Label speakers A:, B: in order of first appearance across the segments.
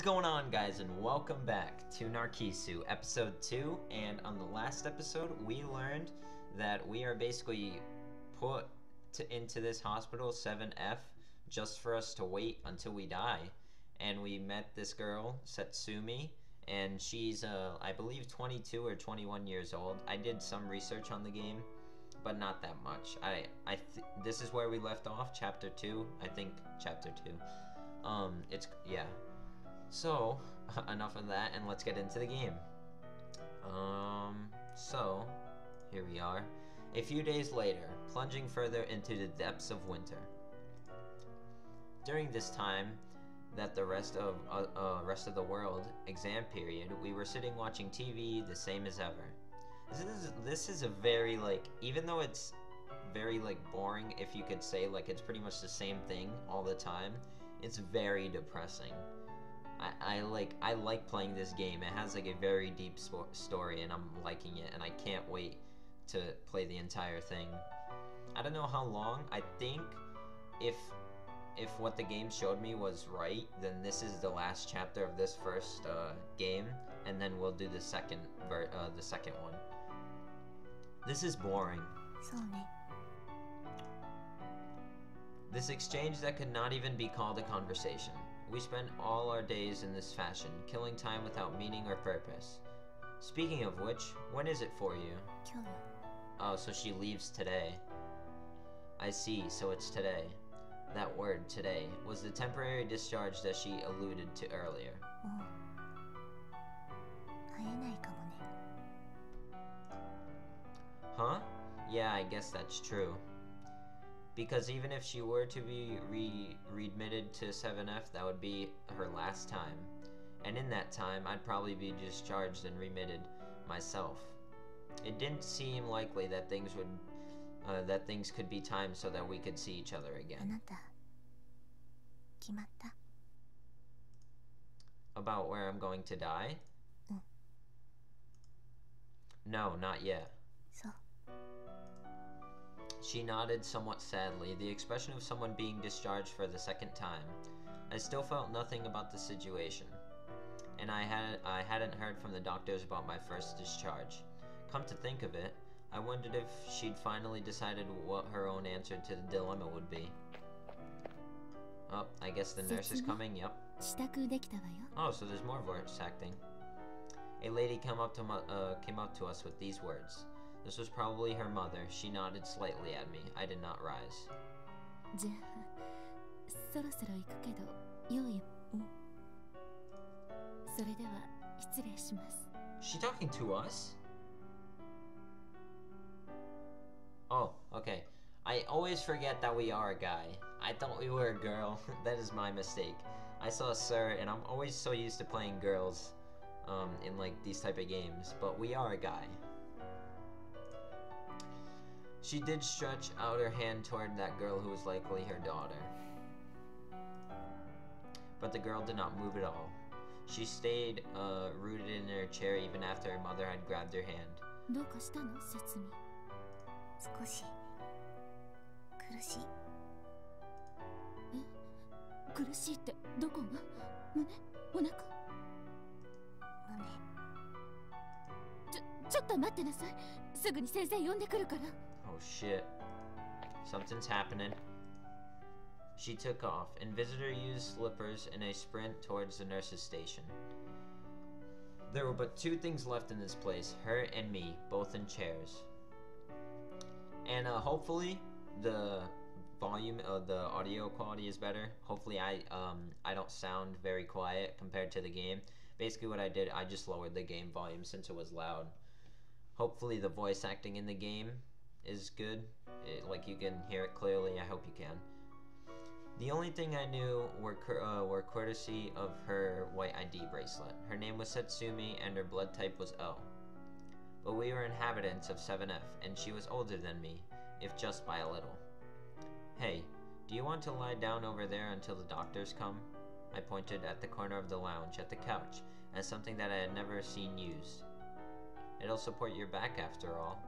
A: is going on, guys, and welcome back to Narcissu, episode 2, and on the last episode, we learned that we are basically put into this hospital, 7F, just for us to wait until we die, and we met this girl, Setsumi, and she's, I believe 22 or 21 years old. I did some research on the game, but not that much. This is where we left off, chapter 2, I think, chapter 2. Yeah. So, enough of that, and let's get into the game. So, here we are. A few days later, plunging further into the depths of winter. During this time, that the rest of the world exam period, we were sitting watching TV, the same as ever. This is a very, like, even though it's very, like, boring, if you could say, like, it's pretty much the same thing all the time, it's very depressing. I like playing this game. It has like a very deep story, and I'm liking it, and I can't wait to play the entire thing. I don't know how long. I think if what the game showed me was right, then this is the last chapter of this first game, and then we'll do the second one. This is boring. This exchange that could not even be called a conversation. We spent all our days in this fashion, killing time without meaning or purpose. Speaking of which, when is it for you? Oh, so she leaves today. I see, so it's today. That word, today, was the temporary discharge that she alluded to earlier. Huh? Yeah, I guess that's true. Because even if she were to be readmitted to 7F, that would be her last time. And in that time, I'd probably be discharged and remitted myself. It didn't seem likely that things could be timed so that we could see each other again. About where I'm going to die? No, not yet. She nodded somewhat sadly, the expression of someone being discharged for the second time. I still felt nothing about the situation, and I hadn't heard from the doctors about my first discharge. Come to think of it, I wondered if she'd finally decided what her own answer to the dilemma would be. Oh, I guess the nurse is coming, yep. Oh, so there's more voice acting. A lady came up to us with these words. This was probably her mother. She nodded slightly at me. I did not rise. She talking to us? Oh, okay. I always forget that we are a guy. I thought we were a girl. That is my mistake. I saw Sir, and I'm always so used to playing girls in like these type of games, but we are a guy. She did stretch out her hand toward that girl who was likely her daughter. But the girl did not move at all. She stayed rooted in her chair even after her mother had grabbed her hand. Oh shit. Something's happening. She took off, and visitor used slippers in a sprint towards the nurse's station. There were but two things left in this place, her and me, both in chairs. And hopefully the volume of the audio quality is better. Hopefully I don't sound very quiet compared to the game. Basically what I did, I just lowered the game volume since it was loud. Hopefully the voice acting in the game is good. Like you can hear it clearly. I hope you can. The only thing I knew were courtesy of her white ID bracelet. Her name was Setsumi and her blood type was O. But we were inhabitants of 7F, and she was older than me, if just by a little. Hey, do you want to lie down over there until the doctors come? I pointed at the corner of the lounge, at the couch, as something that I had never seen used. It'll support your back after all.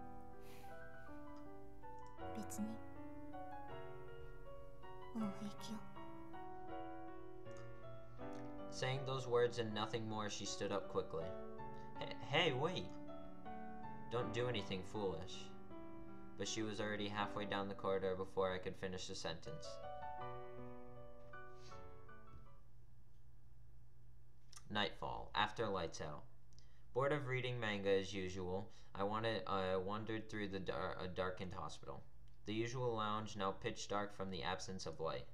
A: Saying those words and nothing more, she stood up quickly. Hey, wait! Don't do anything foolish. But she was already halfway down the corridor before I could finish the sentence. Nightfall, after lights out. Bored of reading manga as usual, I wandered through the darkened hospital. The usual lounge, now pitch dark from the absence of light.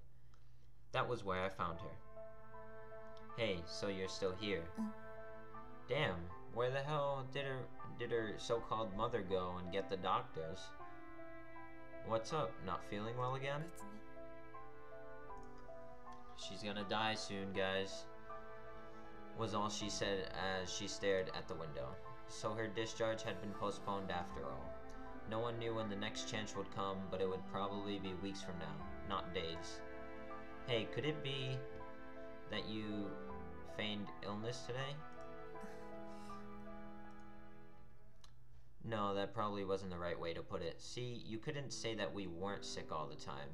A: That was where I found her. Hey, so you're still here. Damn, where the hell did her so-called mother go and get the doctors? What's up? Not feeling well again? She's gonna die soon, guys, was all she said as she stared at the window. So her discharge had been postponed after all. No one knew when the next chance would come, but it would probably be weeks from now, not days. Hey, could it be that you feigned illness today? No, that probably wasn't the right way to put it. See, you couldn't say that we weren't sick all the time.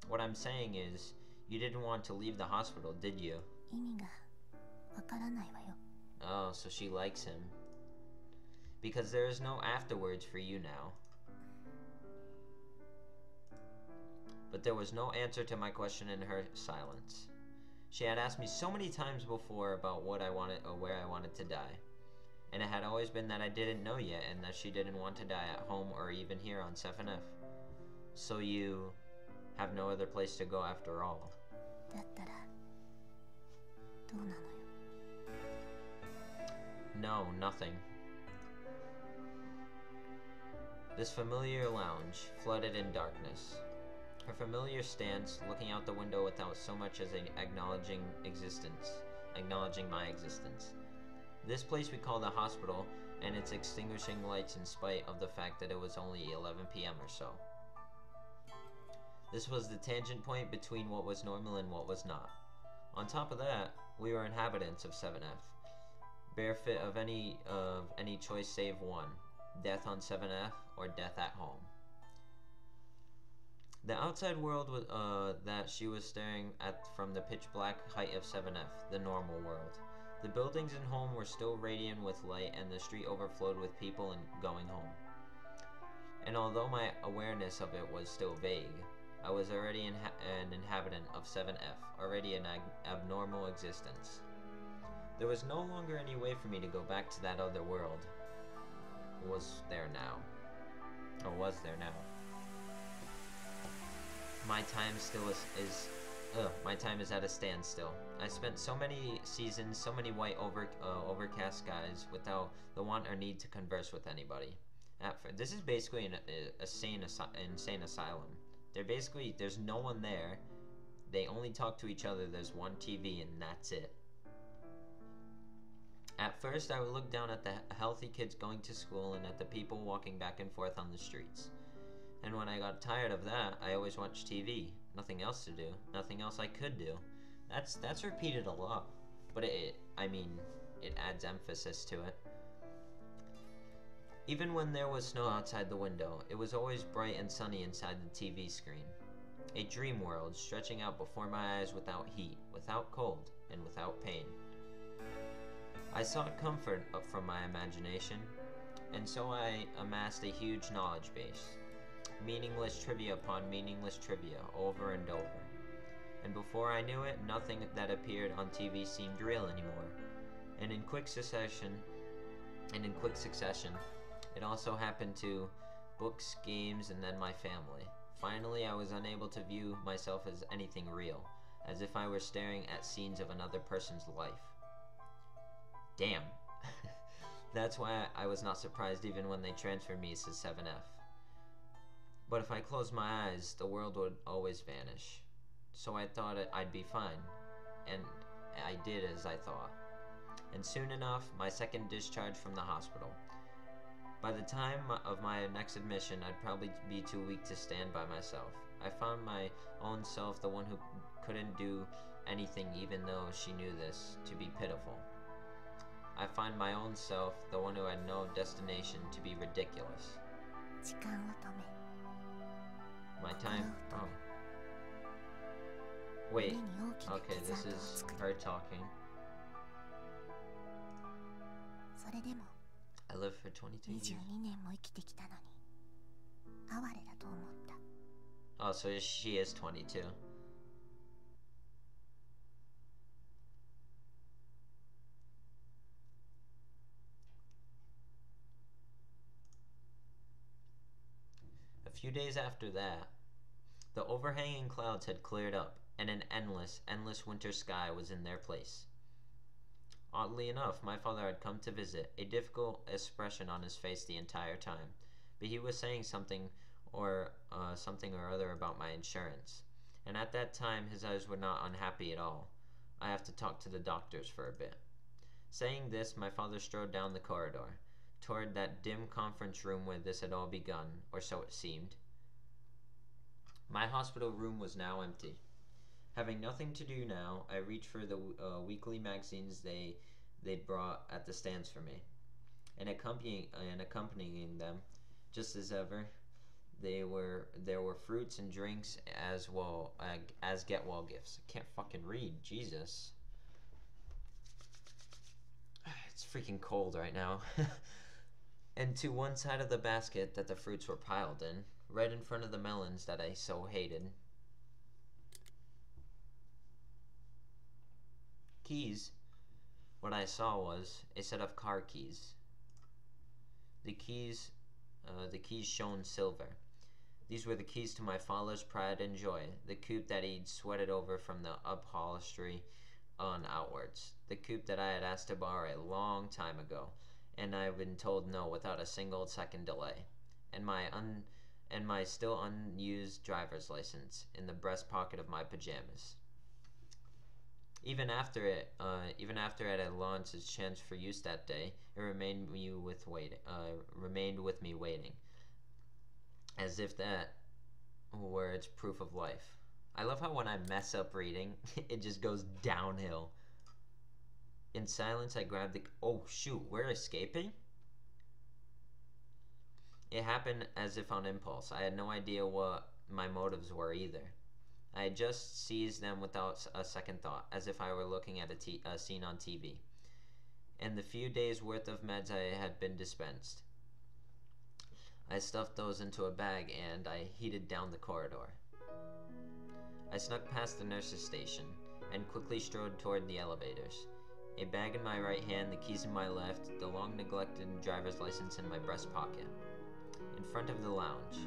A: What I'm saying is, you didn't want to leave the hospital, did you? Oh, so she likes him. Because there is no afterwards for you now. But there was no answer to my question in her silence. She had asked me so many times before about what I wanted or where I wanted to die. And it had always been that I didn't know yet and that she didn't want to die at home or even here on 7F. So you have no other place to go after all. No, nothing. This familiar lounge, flooded in darkness. Her familiar stance, looking out the window without so much as acknowledging my existence. This place we call the hospital, and its extinguishing lights in spite of the fact that it was only 11 p.m. or so. This was the tangent point between what was normal and what was not. On top of that, we were inhabitants of 7F, bereft of any choice save one: death on 7F or death at home. The outside world was, that she was staring at from the pitch black height of 7F, the normal world. The buildings and home were still radiant with light, and the street overflowed with people and going home. And although my awareness of it was still vague, I was already an inhabitant of 7F, already an abnormal existence. There was no longer any way for me to go back to that other world. Was there now? My time my time is at a standstill. I spent so many seasons, so many white overcast skies without the want or need to converse with anybody. This is basically an insane asylum. There's no one there. They only talk to each other. There's one TV and that's it. At first, I would look down at the healthy kids going to school and at the people walking back and forth on the streets. And when I got tired of that, I always watched TV. Nothing else to do. Nothing else I could do. That's repeated a lot. But it adds emphasis to it. Even when there was snow outside the window, it was always bright and sunny inside the TV screen. A dream world stretching out before my eyes without heat, without cold, and without pain. I sought comfort from my imagination, and so I amassed a huge knowledge base. Meaningless trivia upon meaningless trivia, over and over. And before I knew it, nothing that appeared on TV seemed real anymore. And in quick succession, it also happened to books, games, and then my family. Finally, I was unable to view myself as anything real, as if I were staring at scenes of another person's life. Damn. That's why I was not surprised even when they transferred me to 7F. But if I closed my eyes, the world would always vanish. So I thought I'd be fine. And I did as I thought. And soon enough, my second discharge from the hospital. By the time of my next admission, I'd probably be too weak to stand by myself. I found my own self, the one who couldn't do anything even though she knew this, to be pitiful. I find my own self, the one who had no destination, to be ridiculous. My time... Wait. Okay, this is her talking. I lived for 22 years. Oh, so she is 22. A few days after that, the overhanging clouds had cleared up, and an endless, endless winter sky was in their place. Oddly enough, my father had come to visit, a difficult expression on his face the entire time, but he was saying something or other about my insurance, and at that time his eyes were not unhappy at all. I have to talk to the doctors for a bit. Saying this, my father strode down the corridor, toward that dim conference room where this had all begun, or so it seemed. My hospital room was now empty. Having nothing to do now, I reached for the weekly magazines they'd brought at the stands for me, and accompanying them, just as ever, there were fruits and drinks as well as get well gifts. I can't fucking read, Jesus. It's freaking cold right now. And to one side of the basket that the fruits were piled in, right in front of the melons that I so hated. Keys. What I saw was a set of car keys. The keys shone silver. These were the keys to my father's pride and joy, the coupe that he'd sweated over from the upholstery on outwards, the coupe that I had asked to borrow a long time ago, and I had been told no without a single second delay, and my still unused driver's license in the breast pocket of my pajamas. Even after it had launched its chance for use that day, it remained with me waiting, as if that were its proof of life. I love how when I mess up reading, it just goes downhill. In silence, I grabbed the... Oh, shoot, we're escaping? It happened as if on impulse. I had no idea what my motives were either. I had just seized them without a second thought, as if I were looking at a scene on TV. And the few days' worth of meds I had been dispensed. I stuffed those into a bag and I headed down the corridor. I snuck past the nurse's station and quickly strode toward the elevators. A bag in my right hand, the keys in my left, the long-neglected driver's license in my breast pocket. In front of the lounge.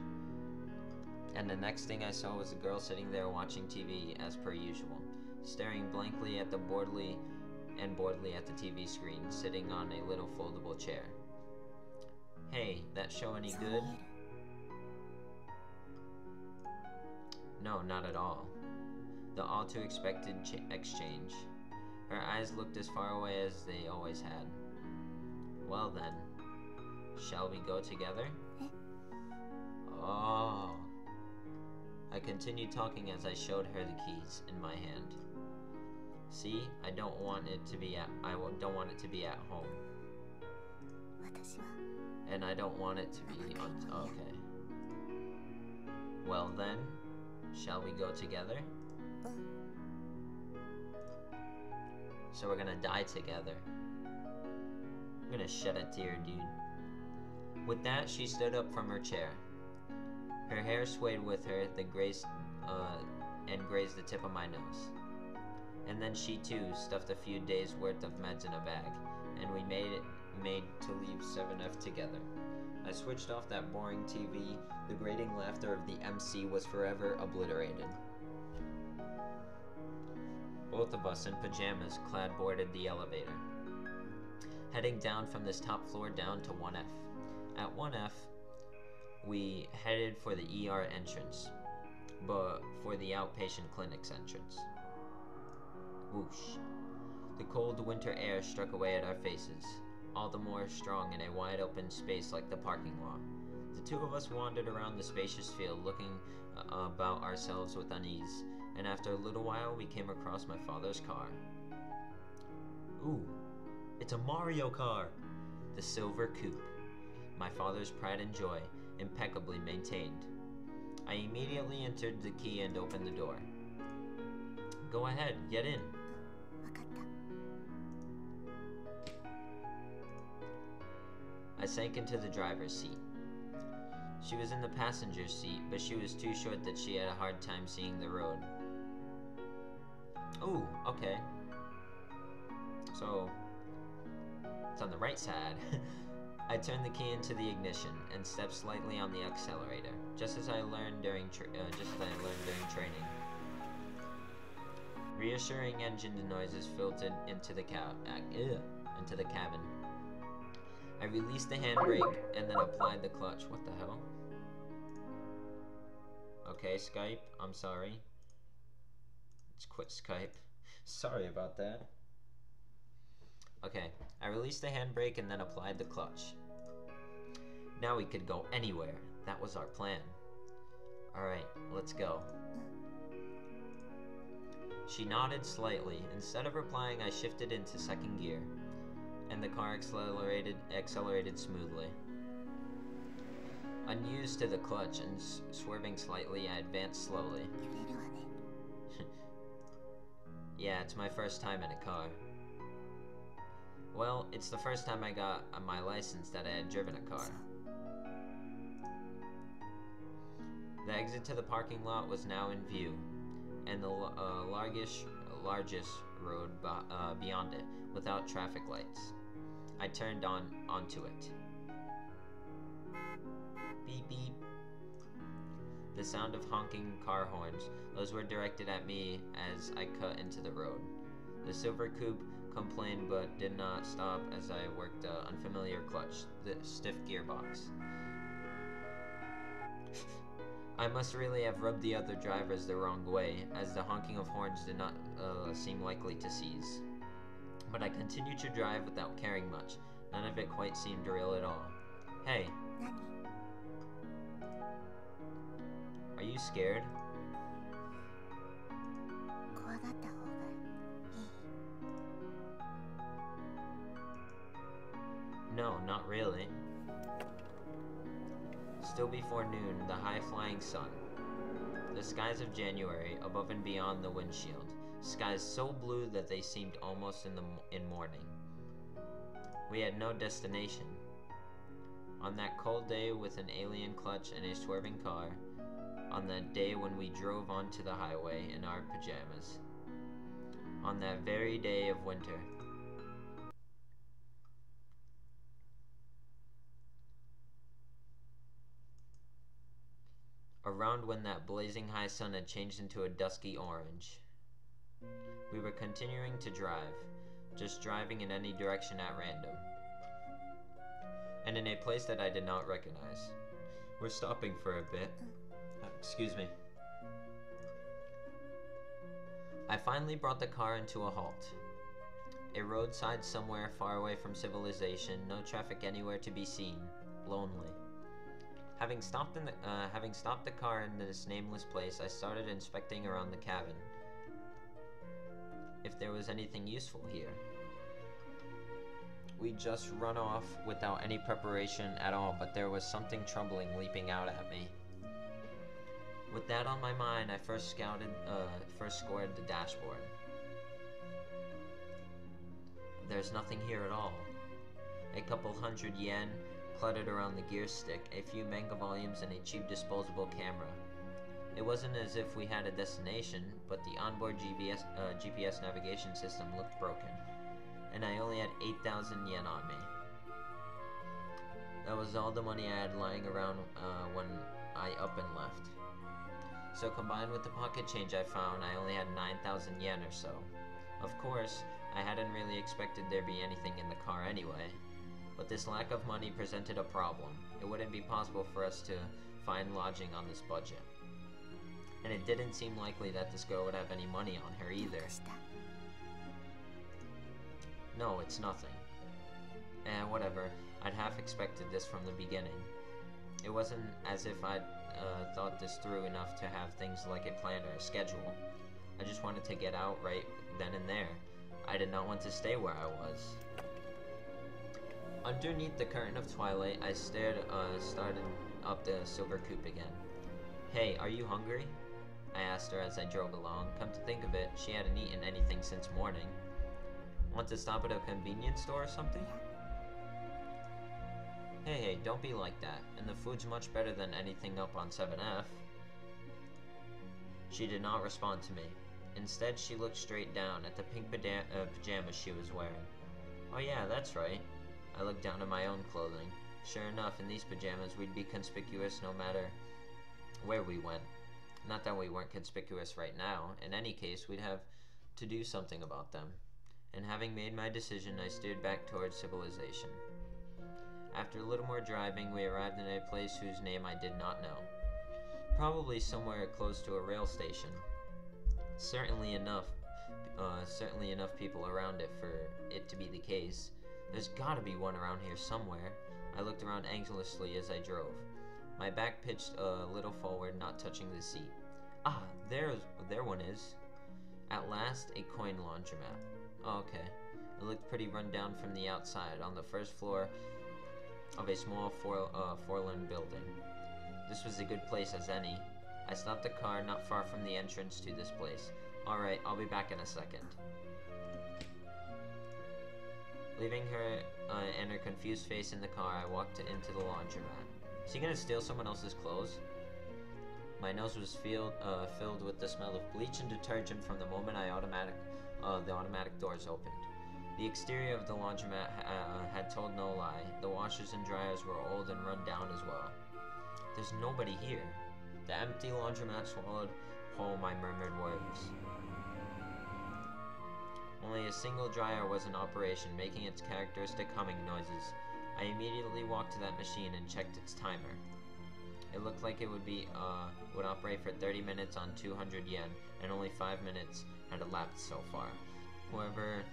A: And the next thing I saw was a girl sitting there watching TV as per usual, staring blankly at boredly at the TV screen, sitting on a little foldable chair. Hey, that show any good? No, not at all. The all too expected exchange. Her eyes looked as far away as they always had. Well then, shall we go together? Oh. I continued talking as I showed her the keys in my hand. See, I don't want it to be at home. And I don't want it to be on... Okay. Well then, shall we go together? So we're gonna die together. I'm gonna shed a tear, dude. With that, she stood up from her chair. Her hair swayed with her, grazed the tip of my nose. And then she too stuffed a few days' worth of meds in a bag, and we made to leave 7F together. I switched off that boring TV. The grating laughter of the MC was forever obliterated. Both of us in pajamas boarded the elevator, heading down from this top floor down to 1F. At 1F, we headed for the ER entrance, but for the outpatient clinic's entrance. Whoosh. The cold winter air struck away at our faces, all the more strong in a wide open space like the parking lot. The two of us wandered around the spacious field, looking about ourselves with unease, and after a little while we came across my father's car. Ooh, it's a Mario car! The silver coupe. My father's pride and joy, impeccably maintained. I immediately entered the key and opened the door. Go ahead, get in.
B: わかった。
A: I sank into the driver's seat. She was in the passenger seat, but she was too short that she had a hard time seeing the road. Ooh, okay. So, it's on the right side. I turned the key into the ignition and stepped slightly on the accelerator, just as I learned during training. Reassuring engine noises filtered into the cabin. I released the handbrake and then applied the clutch. What the hell? Okay, Skype, I'm sorry. Let's quit Skype. Sorry about that. Okay, I released the handbrake and then applied the clutch. Now we could go anywhere. That was our plan. Alright, let's go. She nodded slightly. Instead of replying, I shifted into second gear, and the car accelerated smoothly. Unused to the clutch and swerving slightly, I advanced slowly.
B: 揺れるわね。
A: Yeah, it's my first time in a car. Well, it's the first time I got my license that I had driven a car. The exit to the parking lot was now in view, and the largest road beyond it, without traffic lights. I turned onto it. Beep beep. The sound of honking car horns, those were directed at me as I cut into the road. The silver coupe complained but did not stop as I worked the unfamiliar clutch, the stiff gearbox. I must really have rubbed the other drivers the wrong way, as the honking of horns did not seem likely to cease. But I continued to drive without caring much. None of it quite seemed real at all. Hey.
B: 何？
A: Are you scared?
B: 怖がった方がいい。
A: No, not really. Still before noon, the high-flying sun. The skies of January, above and beyond the windshield. Skies so blue that they seemed almost in morning. We had no destination. On that cold day with an alien clutch and a swerving car. On that day when we drove onto the highway in our pajamas. On that very day of winter. Around when that blazing high sun had changed into a dusky orange. We were continuing to drive, just driving in any direction at random. And in a place that I did not recognize. We're stopping for a bit. Excuse me. I finally brought the car into a halt. A roadside somewhere far away from civilization, no traffic anywhere to be seen, lonely. Having stopped the car in this nameless place, I started inspecting around the cabin. If there was anything useful here. We'd just run off without any preparation at all, but there was something troubling leaping out at me. With that on my mind, I first scored the dashboard. There's nothing here at all. A couple hundred yen cluttered around the gear stick, a few manga volumes, and a cheap disposable camera. It wasn't as if we had a destination, but the onboard GPS navigation system looked broken, and I only had 8,000 yen on me. That was all the money I had lying around when I up and left. So combined with the pocket change I found, I only had 9,000 yen or so. Of course, I hadn't really expected there'd be anything in the car anyway. But this lack of money presented a problem. It wouldn't be possible for us to find lodging on this budget. And it didn't seem likely that this girl would have any money on her either. No, it's nothing. Whatever. I'd half expected this from the beginning. It wasn't as if I'd thought this through enough to have things like a plan or a schedule. I just wanted to get out right then and there. I did not want to stay where I was. Underneath the curtain of twilight, I started up the silver coupe again. Hey, are you hungry? I asked her as I drove along. Come to think of it, she hadn't eaten anything since morning. Want to stop at a convenience store or something? Hey, don't be like that. And the food's much better than anything up on 7F. She did not respond to me. Instead, she looked straight down at the pink pajamas she was wearing. Oh yeah, that's right. I looked down at my own clothing. Sure enough, in these pajamas, we'd be conspicuous no matter where we went. Not that we weren't conspicuous right now. In any case, we'd have to do something about them. And having made my decision, I steered back towards civilization. After a little more driving, we arrived in a place whose name I did not know. Probably somewhere close to a rail station. Certainly enough people around it for it to be the case. There's gotta be one around here somewhere. I looked around anxiously as I drove. My back pitched a little forward, not touching the seat. Ah, there one is. At last, a coin laundromat. Oh, okay. It looked pretty run down from the outside, on the first floor of a small four-lane building. This was a good place as any. I stopped the car not far from the entrance to this place. Alright, I'll be back in a second. Leaving her and her confused face in the car, I walked into the laundromat. Is he gonna steal someone else's clothes? My nose was filled with the smell of bleach and detergent from the moment the automatic doors opened. The exterior of the laundromat had told no lie. The washers and dryers were old and run down as well. There's nobody here. The empty laundromat swallowed whole my murmured words. Only a single dryer was in operation, making its characteristic humming noises. I immediately walked to that machine and checked its timer. It looked like it would operate for 30 minutes on 200 yen, and only 5 minutes had elapsed so far. Whoever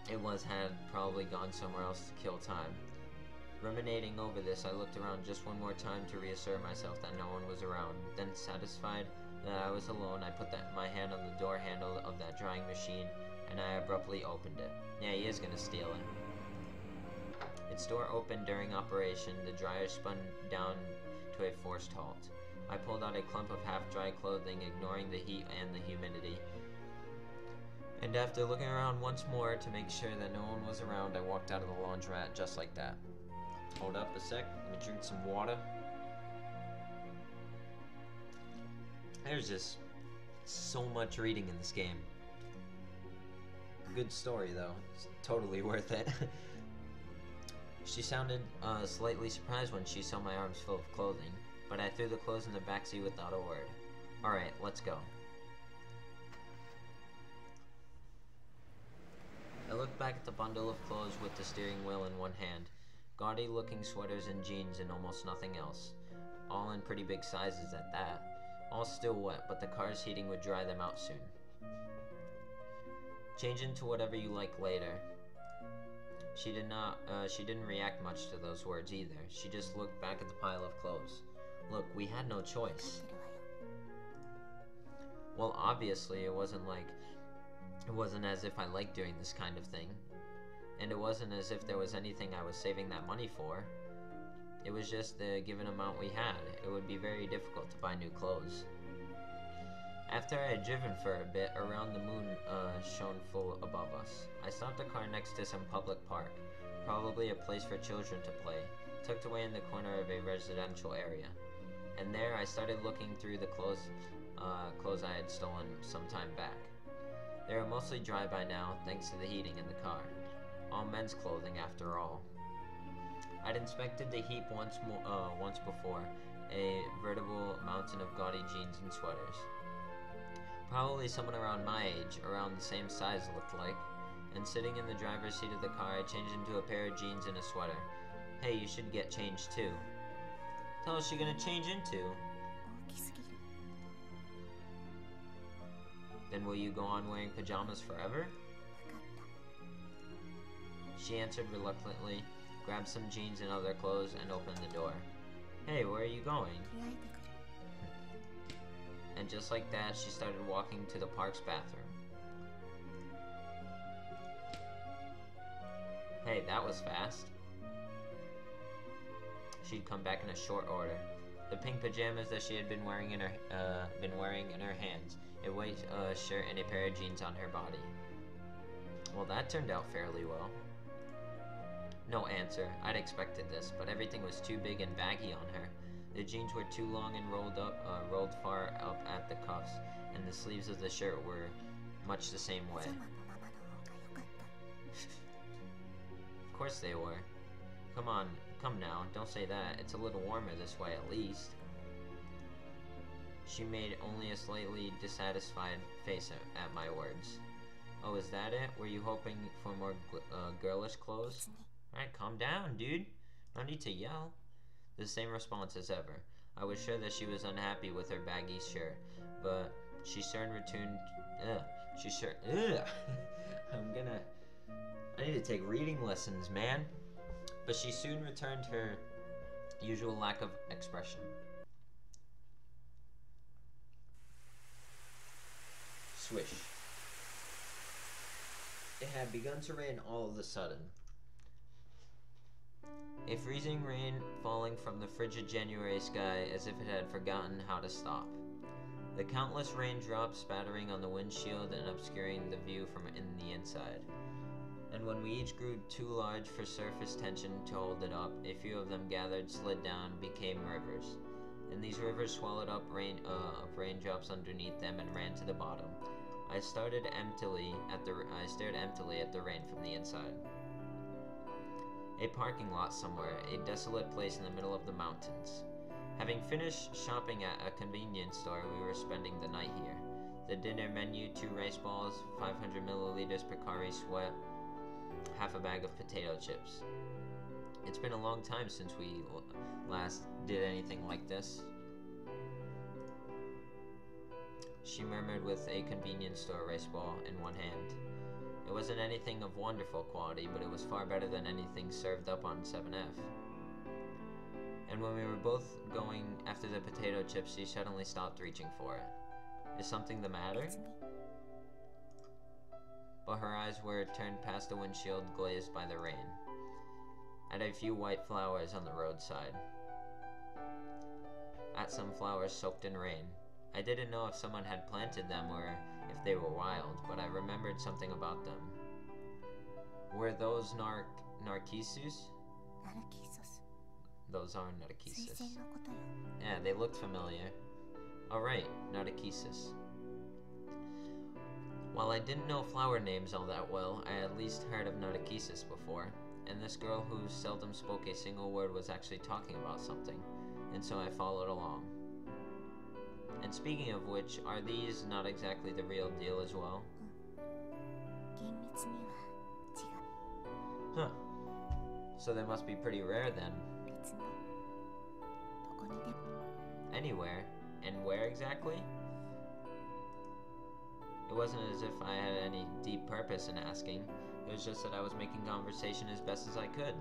A: it was had probably gone somewhere else to kill time. Ruminating over this, I looked around just one more time to reassure myself that no one was around. Then, satisfied that I was alone, I put my hand on the door handle of that drying machine, and I abruptly opened it. Yeah, he is gonna steal it. Its door opened during operation. The dryer spun down to a forced halt. I pulled out a clump of half-dry clothing, ignoring the heat and the humidity. And after looking around once more to make sure that no one was around, I walked out of the laundromat just like that. Hold up a sec, let me drink some water. There's just so much reading in this game. Good story though, it's totally worth it. She sounded slightly surprised when she saw my arms full of clothing, but I threw the clothes in the backseat without a word. Alright, let's go. I looked back at the bundle of clothes with the steering wheel in one hand. Gaudy looking sweaters and jeans and almost nothing else. All in pretty big sizes at that. All still wet, but the car's heating would dry them out soon. Change into whatever you like later. She didn't react much to those words either. She just looked back at the pile of clothes. Look, we had no choice. Well, obviously, it wasn't as if I liked doing this kind of thing. And it wasn't as if there was anything I was saving that money for. It was just the given amount we had. It would be very difficult to buy new clothes. After I had driven for a bit, around the moon shone full above us. I stopped the car next to some public park, probably a place for children to play, tucked away in the corner of a residential area. And there I started looking through the clothes I had stolen some time back. They were mostly dry by now, thanks to the heating in the car. All men's clothing, after all. I'd inspected the heap once before, a veritable mountain of gaudy jeans and sweaters. Probably someone around my age, around the same size looked like. And sitting in the driver's seat of the car, I changed into a pair of jeans and a sweater. Hey, you should get changed too. Tell us you're gonna change into. Then will you go on wearing pajamas forever? She answered reluctantly, grabbed some jeans and other clothes, and opened the door. Hey, where are you going? And just like that, she started walking to the park's bathroom. Hey, that was fast. She'd come back in a short order. the pink pajamas that she had been wearing in her hands, a white shirt, and a pair of jeans on her body. Well, that turned out fairly well. No answer. I'd expected this, but everything was too big and baggy on her. The jeans were too long and rolled far up at the cuffs, and the sleeves of the shirt were much the same way. Of course they were. Come on, come now, don't say that. It's a little warmer this way at least. She made only a slightly dissatisfied face at my words. Oh, is that it? Were you hoping for more girlish clothes? Alright, calm down, dude. No need to yell. The same response as ever. I was sure that she was unhappy with her baggy shirt, but she soon returned. I need to take reading lessons, man. But she soon returned her usual lack of expression. Swish. It had begun to rain all of a sudden. A freezing rain falling from the frigid January sky as if it had forgotten how to stop. The countless raindrops spattering on the windshield and obscuring the view from the inside. And when we each grew too large for surface tension to hold it up, a few of them gathered, slid down, became rivers. And these rivers swallowed up raindrops underneath them and ran to the bottom. I stared emptily at the rain from the inside. A parking lot somewhere, a desolate place in the middle of the mountains. Having finished shopping at a convenience store, we were spending the night here. The dinner menu, 2 rice balls, 500 milliliters Pocari Sweat, half a bag of potato chips. It's been a long time since we last did anything like this. She murmured with a convenience store rice ball in one hand. It wasn't anything of wonderful quality, but it was far better than anything served up on 7F. And when we were both going after the potato chips, she suddenly stopped reaching for it. Is something the matter? But her eyes were turned past the windshield glazed by the rain, at a few white flowers on the roadside, at some flowers soaked in rain. I didn't know if someone had planted them or if they were wild, but I remembered something about them. Were those Narcissus? Those are Narcissus. Yeah, they looked familiar. Alright, Narcissus. While I didn't know flower names all that well, I had at least heard of Narcissus before, and this girl who seldom spoke a single word was actually talking about something, and so I followed along. And speaking of which, are these not exactly the real deal as well? Huh. So they must be pretty rare then. Anywhere? And where exactly? It wasn't as if I had any deep purpose in asking. It was just that I was making conversation as best as I could.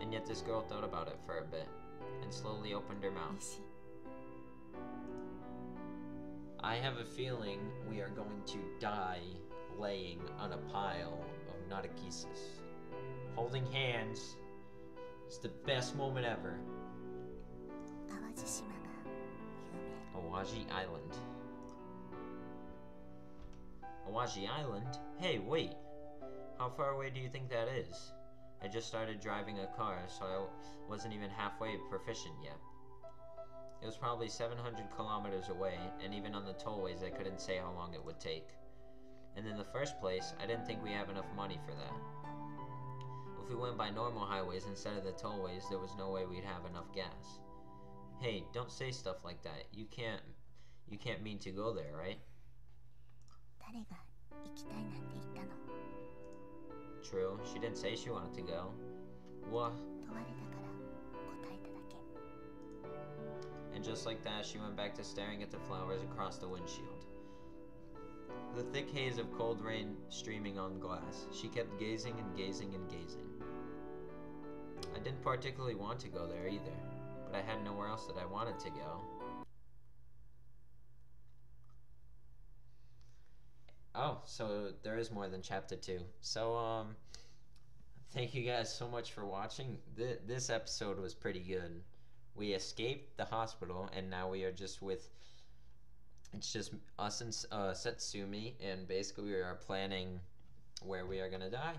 A: And yet this girl thought about it for a bit, and slowly opened her mouth. I have a feeling we are going to die laying on a pile of Narcissus. Holding hands. It's the best moment ever. Awaji Island. Awaji Island? Hey, wait. How far away do you think that is? I just started driving a car, so I wasn't even halfway proficient yet. It was probably 700 kilometers away, and even on the tollways I couldn't say how long it would take. And in the first place, I didn't think we have enough money for that. If we went by normal highways instead of the tollways, there was no way we'd have enough gas. Hey, don't say stuff like that. You can't mean to go there, right? True, she didn't say she wanted to go. What? And just like that, she went back to staring at the flowers across the windshield. The thick haze of cold rain streaming on glass. She kept gazing and gazing and gazing. I didn't particularly want to go there either, but I had nowhere else that I wanted to go. Oh, so there is more than chapter 2. So, thank you guys so much for watching. This episode was pretty good. we escaped the hospital, and now we are just with. It's just us and Setsumi, and basically we are planning where we are gonna die.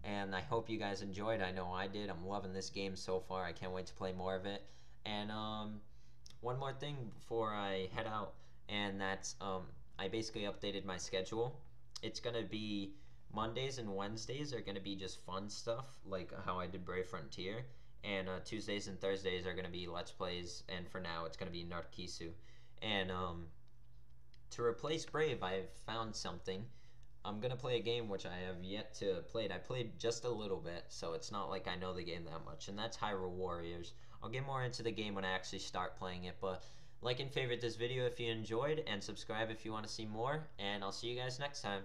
A: And I hope you guys enjoyed. I know I did. I'm loving this game so far. I can't wait to play more of it. And one more thing before I head out, and that's I basically updated my schedule. It's gonna be Mondays and Wednesdays are gonna be just fun stuff, like how I did Brave Frontier, and Tuesdays and Thursdays are gonna be Let's Plays, and for now it's gonna be Narcissu. And to replace Brave, I've found something. I'm gonna play a game which I have yet to play. I played just a little bit, so it's not like I know the game that much, and that's Hyrule Warriors. I'll get more into the game when I actually start playing it, but like and favorite this video if you enjoyed, and subscribe if you want to see more, and I'll see you guys next time.